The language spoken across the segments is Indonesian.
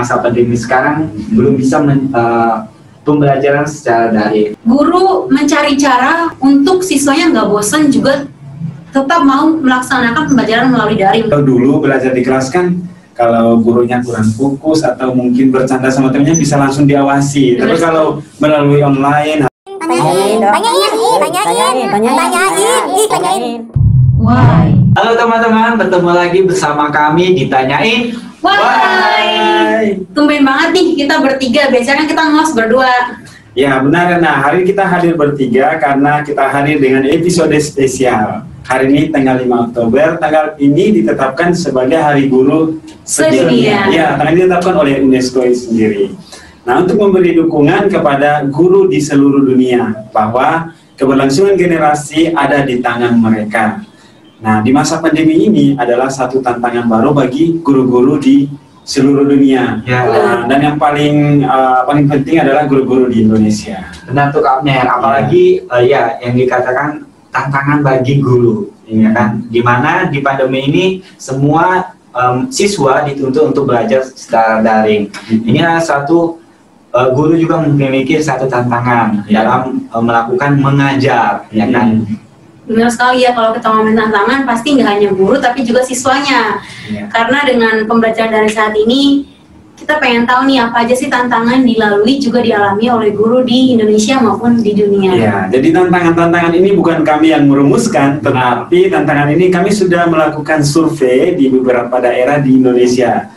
masa pandemi sekarang belum bisa pembelajaran secara daring. Guru mencari cara untuk siswanya nggak bosan juga tetap mau melaksanakan pembelajaran melalui daring. Kalau dulu belajar di kelas kan, kalau gurunya kurang fokus atau mungkin bercanda sama temennya bisa langsung diawasi. Tapi kalau melalui online, Why? Halo teman-teman, bertemu lagi bersama kami ditanyain. Why? Tumben banget nih kita bertiga, biasanya kan kita ngos berdua. ya benar. Nah, hari kita hadir bertiga karena kita hadir dengan episode spesial. Hari ini tanggal 5 Oktober, tanggal ini ditetapkan sebagai Hari Guru Sedunia. Ya, tanggal ini ditetapkan oleh UNESCO sendiri. Nah, untuk memberi dukungan kepada guru di seluruh dunia bahwa keberlangsungan generasi ada di tangan mereka. Nah, di masa pandemi ini adalah satu tantangan baru bagi guru-guru di seluruh dunia. Ya. Dan yang paling penting adalah guru-guru di Indonesia. Benar tuh Kak Mer, apalagi ya yang dikatakan tantangan bagi guru, ya kan? Dimana di pandemi ini semua siswa dituntut untuk belajar secara daring. Ini adalah satu guru juga memiliki satu tantangan dalam melakukan mengajar, ya kan? Benar sekali ya, kalau kita ngomongin tantangan pasti nggak hanya guru tapi juga siswanya. Karena dengan pembelajaran dari saat ini kita pengen tahu nih apa aja sih tantangan dilalui juga dialami oleh guru di Indonesia maupun di dunia. Ya, jadi tantangan-tantangan ini bukan kami yang merumuskan, tetapi tantangan ini kami sudah melakukan survei di beberapa daerah di Indonesia.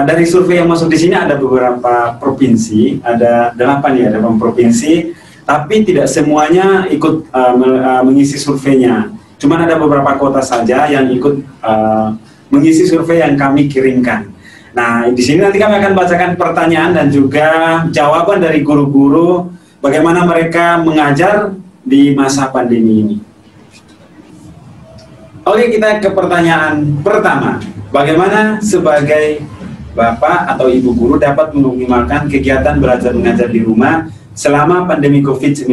Dari survei yang masuk di sini ada beberapa provinsi, ada 8 provinsi. Tapi tidak semuanya ikut mengisi surveinya. Cuman ada beberapa kota saja yang ikut mengisi survei yang kami kirimkan. Nah, di sini nanti kami akan bacakan pertanyaan dan juga jawaban dari guru-guru bagaimana mereka mengajar di masa pandemi ini. Oke, kita ke pertanyaan pertama. Bagaimana sebagai Bapak atau Ibu guru dapat mengoptimalkan kegiatan belajar mengajar di rumah selama pandemi COVID-19?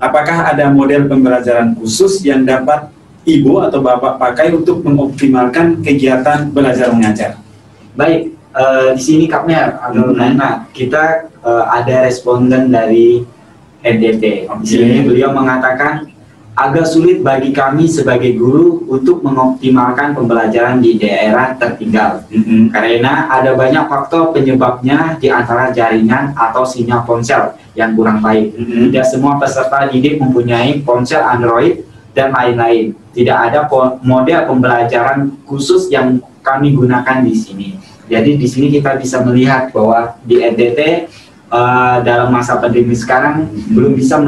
Apakah ada model pembelajaran khusus yang dapat Ibu atau Bapak pakai untuk mengoptimalkan kegiatan belajar mengajar? Baik, di sini Kak Mer, kita ada responden dari NTT. Di sini beliau mengatakan agak sulit bagi kami sebagai guru untuk mengoptimalkan pembelajaran di daerah tertinggal karena ada banyak faktor penyebabnya, di antara jaringan atau sinyal ponsel yang kurang baik. Tidak semua peserta didik mempunyai ponsel Android dan lain-lain. Tidak ada model pembelajaran khusus yang kami gunakan di sini. Jadi di sini kita bisa melihat bahwa di NTT dalam masa pandemi sekarang belum bisa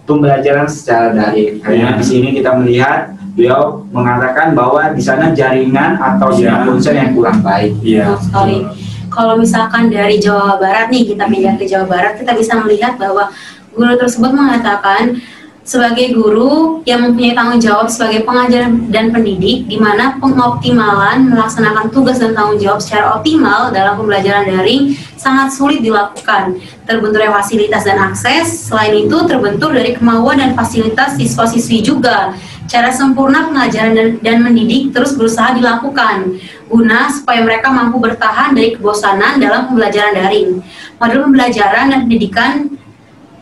pembelajaran secara daring. Karena di sini kita melihat beliau mengatakan bahwa di sana jaringan atau sinyal ponsel yang kurang baik. Sekali. Kalau misalkan dari Jawa Barat nih, kita pindah ke Jawa Barat, kita bisa melihat bahwa guru tersebut mengatakan sebagai guru yang mempunyai tanggung jawab sebagai pengajar dan pendidik, di mana pengoptimalan melaksanakan tugas dan tanggung jawab secara optimal dalam pembelajaran daring sangat sulit dilakukan. Terbentur dari fasilitas dan akses, selain itu terbentur dari kemauan dan fasilitas siswa-siswi juga. Cara sempurna pengajaran dan mendidik terus berusaha dilakukan, guna supaya mereka mampu bertahan dari kebosanan dalam pembelajaran daring. Model pembelajaran dan pendidikan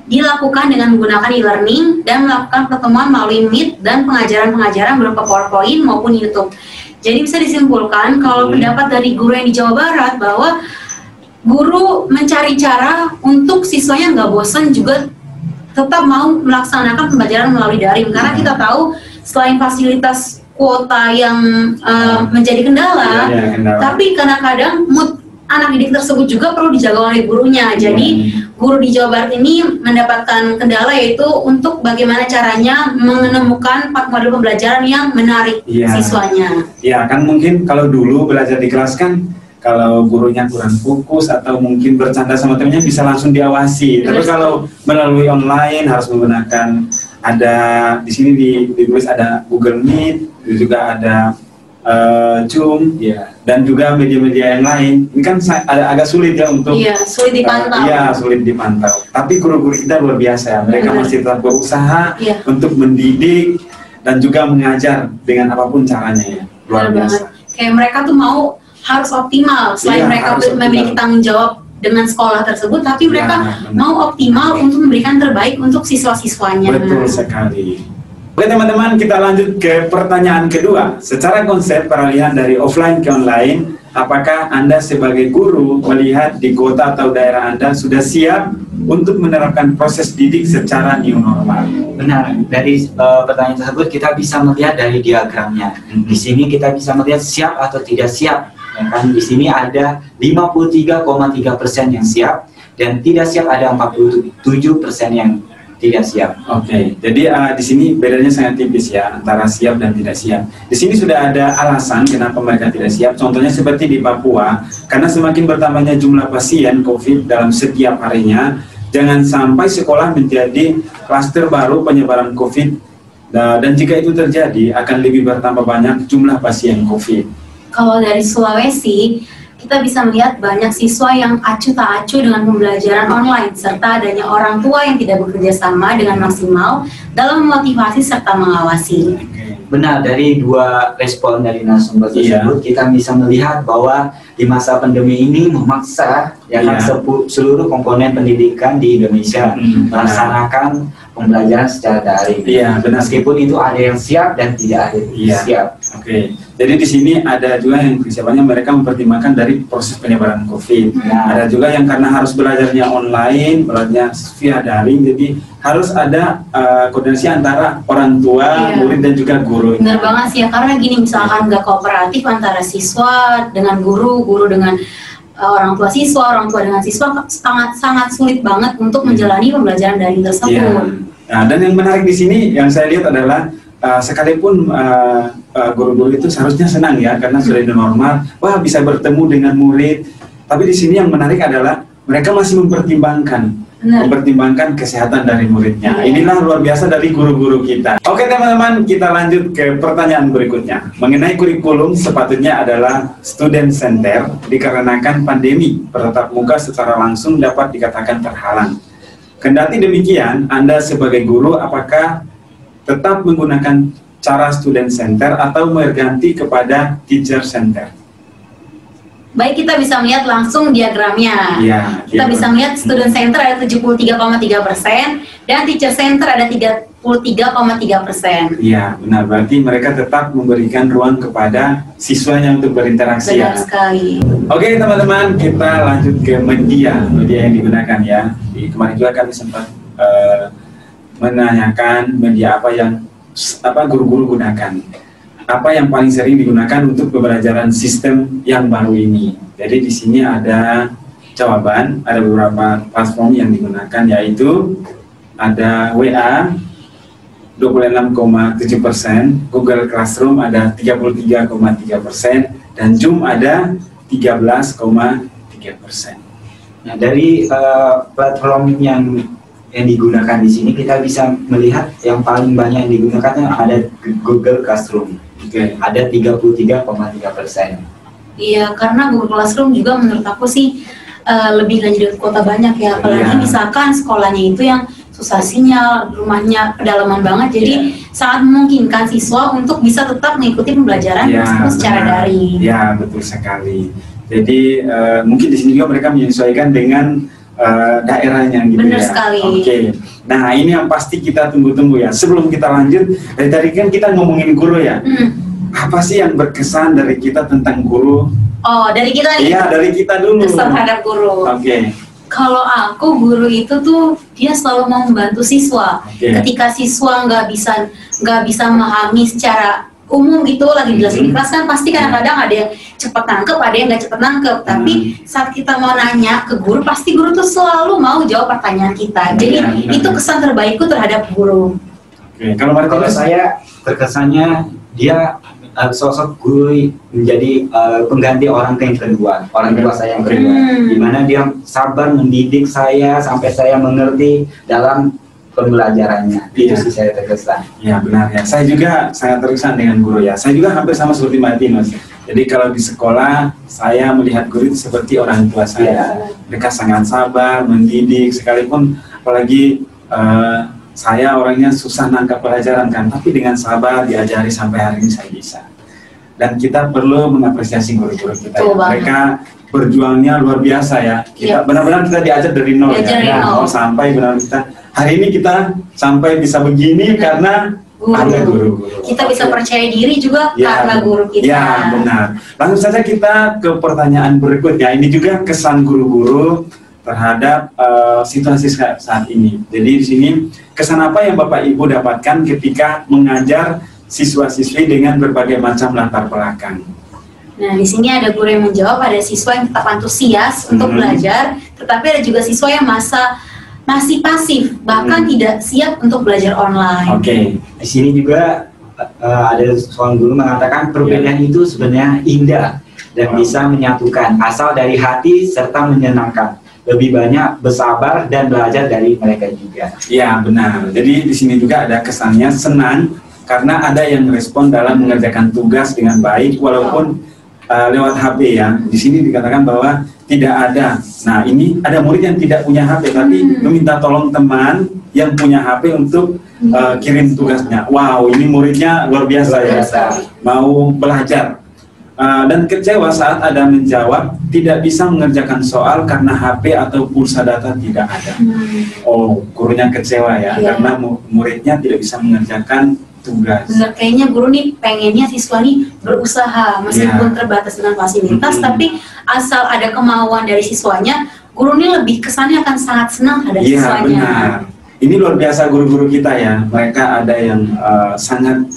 dilakukan dengan menggunakan e-learning dan melakukan pertemuan melalui Meet dan pengajaran-pengajaran berupa PowerPoint maupun YouTube. Jadi bisa disimpulkan kalau pendapat dari guru yang di Jawa Barat bahwa guru mencari cara untuk siswanya nggak bosan juga tetap mau melaksanakan pembelajaran melalui daring. Karena kita tahu selain fasilitas kuota yang menjadi kendala, tapi kadang-kadang mood anak didik tersebut juga perlu dijaga oleh gurunya. Jadi guru di Jawa Barat ini mendapatkan kendala yaitu untuk bagaimana caranya menemukan model pembelajaran yang menarik siswanya. Ya, kan mungkin kalau dulu belajar di kelas kan kalau gurunya kurang fokus atau mungkin bercanda sama temennya bisa langsung diawasi. Tapi kalau melalui online harus menggunakan, ada di sini ditulis ada Google Meet, juga ada Zoom, dan juga media-media yang lain. Ini kan agak sulit ya untuk sulit dipantau. Sulit dipantau. Tapi guru-guru kita luar biasa ya. Mereka masih tetap berusaha untuk mendidik dan juga mengajar dengan apapun caranya ya. Luar biasa. Kayak mereka tuh mau harus optimal. Selain Iya, mereka harus memiliki optimal. tanggung jawab dengan sekolah tersebut, tapi mereka benar. mau optimal untuk memberikan terbaik untuk siswa-siswanya. Betul sekali. Oke teman-teman, kita lanjut ke pertanyaan kedua. Secara konsep peralihan dari offline ke online, apakah Anda sebagai guru melihat di kota atau daerah Anda sudah siap untuk menerapkan proses didik secara new normal? Benar, dari pertanyaan tersebut kita bisa melihat dari diagramnya. Di sini kita bisa melihat siap atau tidak siap. Ya kan? Di sini ada 53,3% yang siap dan tidak siap ada 47% yang tidak siap. Oke, jadi di sini bedanya sangat tipis ya antara siap dan tidak siap. Di sini sudah ada alasan kenapa mereka tidak siap. Contohnya seperti di Papua, karena semakin bertambahnya jumlah pasien COVID dalam setiap harinya, jangan sampai sekolah menjadi klaster baru penyebaran COVID. Dan jika itu terjadi, akan lebih bertambah banyak jumlah pasien COVID. Kalau dari Sulawesi, kita bisa melihat banyak siswa yang acuh tak acuh dengan pembelajaran online, serta adanya orang tua yang tidak bekerja sama dengan maksimal dalam memotivasi serta mengawasi. Benar, dari dua respon dari narasumber tersebut, kita bisa melihat bahwa di masa pandemi ini memaksa seluruh komponen pendidikan di Indonesia melaksanakan pembelajaran secara daring. Iya, benar. Meskipun itu ada yang siap dan tidak ada yang siap. Oke. Jadi di sini ada juga yang persiapannya mereka mempertimbangkan dari proses penyebaran COVID. Ada juga yang karena harus belajarnya online, belajarnya via daring, jadi harus ada koordinasi antara orang tua, murid dan juga guru. Benar banget sih ya, karena gini misalkan nggak kooperatif antara siswa dengan guru, guru dengan orang tua dengan siswa sangat sulit banget untuk menjalani pembelajaran daring tersebut. Nah, dan yang menarik di sini yang saya lihat adalah sekalipun guru-guru itu seharusnya senang ya karena sudah normal, wah bisa bertemu dengan murid. Tapi di sini yang menarik adalah mereka masih mempertimbangkan kesehatan dari muridnya. Inilah luar biasa dari guru-guru kita. Oke teman-teman, kita lanjut ke pertanyaan berikutnya. Mengenai kurikulum sepatutnya adalah student center dikarenakan pandemi bertatap muka secara langsung dapat dikatakan terhalang. Kendati demikian, Anda sebagai guru apakah tetap menggunakan cara student center atau berganti kepada teacher center? Baik, kita bisa melihat langsung diagramnya. Kita bisa melihat student center ada 73,3% dan teacher center ada 33,3%. Iya, benar. Berarti mereka tetap memberikan ruang kepada siswanya untuk berinteraksi. Benar sekali. Oke teman-teman, kita lanjut ke media yang digunakan ya. Kemarin juga kami sempat menanyakan media apa yang guru-guru gunakan. Apa yang paling sering digunakan untuk pembelajaran sistem yang baru ini. Jadi di sini ada jawaban, ada beberapa platform yang digunakan, yaitu ada WA 26,7%, Google Classroom ada 33,3%, dan Zoom ada 13,3%. Nah, dari platform yang digunakan di sini kita bisa melihat yang paling banyak yang digunakan ada Google Classroom. Ada 33,3%. Iya, karena Google Classroom juga menurut aku sih lebih lanjut kota banyak ya. Apalagi misalkan sekolahnya itu yang susah sinyal, rumahnya pedalaman banget, jadi sangat memungkinkan siswa untuk bisa tetap mengikuti pembelajaran secara daring. Ya, betul sekali. Jadi mungkin di sini juga mereka menyesuaikan dengan daerahnya gitu. Benar sekali. Oke. Nah, ini yang pasti kita tunggu-tunggu ya. Sebelum kita lanjut, dari tadi kan kita ngomongin guru ya. Apa sih yang berkesan dari kita tentang guru? Oh, dari kita nih? Iya, dari kita dulu. Kesan terhadap guru. Oke. Kalau aku, guru itu tuh dia selalu mau membantu siswa. Ketika siswa nggak bisa memahami secara umum gitu lagi jelasin di kelas kan pasti kadang-kadang ada yang cepat nangkep, ada yang nggak cepat nangkep. Tapi saat kita mau nanya ke guru, pasti guru tuh selalu mau jawab pertanyaan kita. Jadi itu kesan terbaikku terhadap guru. Oke. Kalau saya terkesannya dia sosok guru menjadi pengganti orang yang kedua, orang tua saya yang kedua, di mana dia sabar mendidik saya sampai saya mengerti dalam pembelajarannya. Itu sih saya terkesan. Ya benar ya. Saya juga sangat terkesan dengan guru ya. Saya juga hampir sama seperti Martin, Mas. Jadi kalau di sekolah saya melihat guru itu seperti orang tua saya. Mereka sangat sabar mendidik, sekalipun apalagi saya orangnya susah nangkap pelajaran kan, tapi dengan sabar diajari sampai hari ini saya bisa. dan kita perlu mengapresiasi guru-guru kita. Betul Ya. banget. Mereka berjuangnya luar biasa ya. Kita benar-benar kita diajar dari nol Diajar dari nol. sampai benar kita hari ini kita sampai bisa begini karena ada guru-guru. Kita bisa percaya diri juga karena guru kita. Ya, benar. Langsung saja kita ke pertanyaan berikutnya. Ini juga kesan guru-guru terhadap situasi saat ini. Jadi di sini kesan apa yang Bapak Ibu dapatkan ketika mengajar siswa-siswi dengan berbagai macam latar belakang? Nah, di sini ada guru yang menjawab, ada siswa yang tetap antusias untuk belajar, tetapi ada juga siswa yang masih pasif, bahkan tidak siap untuk belajar online. Oke, di sini juga ada seorang guru mengatakan perbedaan itu sebenarnya indah dan bisa menyatukan asal dari hati serta menyenangkan. Lebih banyak bersabar dan belajar dari mereka juga. Ya, benar. Jadi di sini juga ada kesannya senang karena ada yang respon dalam mengerjakan tugas dengan baik walaupun lewat HP ya. Di sini dikatakan bahwa tidak ada. Nah, ini ada murid yang tidak punya HP tapi meminta tolong teman yang punya HP untuk kirim tugasnya. Wow, ini muridnya luar biasa ya. Mau belajar. Dan kecewa saat ada menjawab tidak bisa mengerjakan soal karena HP atau pulsa data tidak ada. Oh, gurunya kecewa ya karena muridnya tidak bisa mengerjakan tugas. Benar, kayaknya guru nih pengennya siswa nih berusaha meskipun terbatas dengan fasilitas, tapi asal ada kemauan dari siswanya, guru nih lebih kesannya akan sangat senang terhadap siswanya. Benar. Ini luar biasa guru-guru kita ya. Mereka ada yang sangat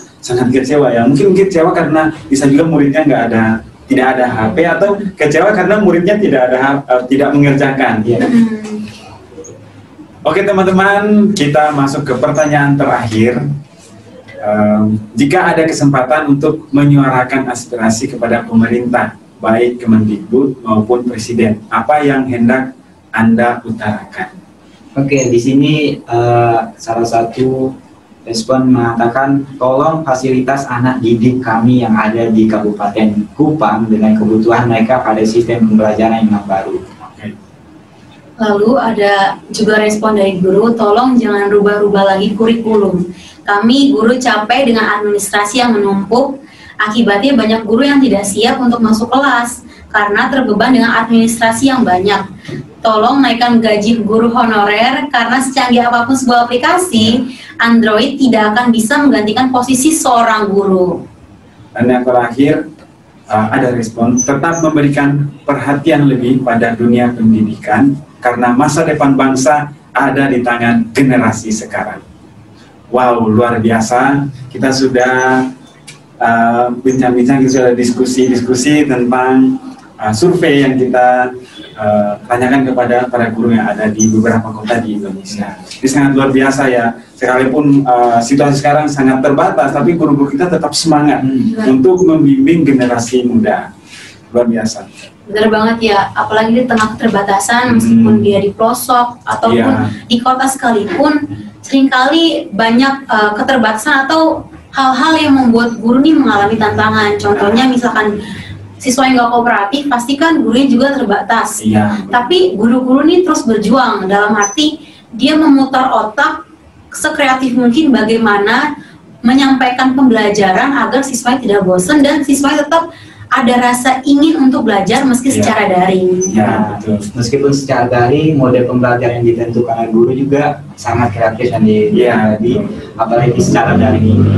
kecewa ya. Mungkin kecewa karena bisa juga muridnya tidak ada HP atau kecewa karena muridnya tidak mengerjakan. Oke teman-teman, kita masuk ke pertanyaan terakhir. Jika ada kesempatan untuk menyuarakan aspirasi kepada pemerintah, baik Kemendikbud maupun Presiden, apa yang hendak Anda utarakan? Oke, di sini salah satu respon mengatakan tolong fasilitas anak didik kami yang ada di Kabupaten Kupang dengan kebutuhan mereka pada sistem pembelajaran yang baru. Lalu ada juga respon dari guru, tolong jangan rubah-rubah lagi kurikulum. Kami guru capek dengan administrasi yang menumpuk, akibatnya banyak guru yang tidak siap untuk masuk kelas karena terbeban dengan administrasi yang banyak. Tolong naikkan gaji guru honorer karena secanggih apapun sebuah aplikasi, Android tidak akan bisa menggantikan posisi seorang guru. Dan yang terakhir, ada respon, tetap memberikan perhatian lebih pada dunia pendidikan karena masa depan bangsa ada di tangan generasi sekarang. Wow, luar biasa. Kita sudah bincang-bincang, kita sudah diskusi tentang survei yang kita tanyakan kepada para guru yang ada di beberapa kota di Indonesia. Ini sangat luar biasa ya. Sekalipun situasi sekarang sangat terbatas, tapi guru-guru kita tetap semangat untuk membimbing generasi muda. Luar biasa. Benar banget ya, apalagi di tengah keterbatasan, meskipun dia di pelosok ataupun di kota sekalipun, seringkali banyak keterbatasan atau hal-hal yang membuat guru nih mengalami tantangan. Contohnya misalkan siswa yang nggak kooperatif, pasti kan gurunya juga terbatas. Tapi guru-guru nih terus berjuang, dalam arti dia memutar otak sekreatif mungkin bagaimana menyampaikan pembelajaran agar siswanya tidak bosan dan siswanya tetap ada rasa ingin untuk belajar meski secara daring. Betul. Meskipun secara daring, model pembelajaran yang ditentukan oleh guru juga sangat kreatif dan apalagi secara daring ini.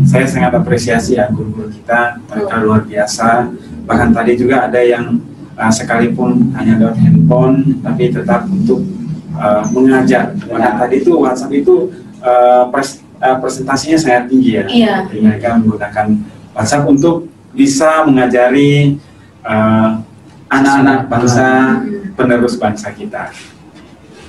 Saya sangat apresiasi ya guru-guru kita, mereka luar biasa. Bahkan tadi juga ada yang sekalipun hanya lewat handphone, tapi tetap untuk mengajar. Bahkan tadi itu WhatsApp itu presentasinya sangat tinggi ya. Jadi mereka menggunakan WhatsApp untuk bisa mengajari anak-anak bangsa, penerus bangsa kita.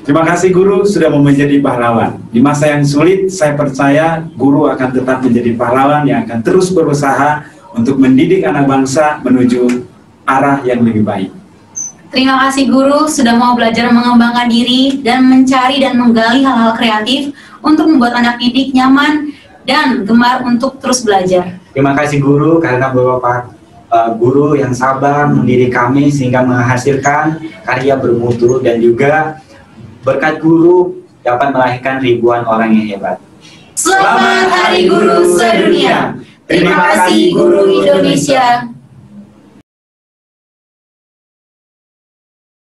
Terima kasih guru sudah mau menjadi pahlawan. Di masa yang sulit, saya percaya guru akan tetap menjadi pahlawan yang akan terus berusaha untuk mendidik anak bangsa menuju arah yang lebih baik. Terima kasih guru sudah mau belajar mengembangkan diri dan mencari dan menggali hal-hal kreatif untuk membuat anak didik nyaman dan gemar untuk terus belajar. Terima kasih guru karena beberapa guru yang sabar mendidik kami sehingga menghasilkan karya bermutu dan juga berkat guru dapat melahirkan ribuan orang yang hebat. Selamat Hari Guru Sedunia. Terima kasih Guru Indonesia.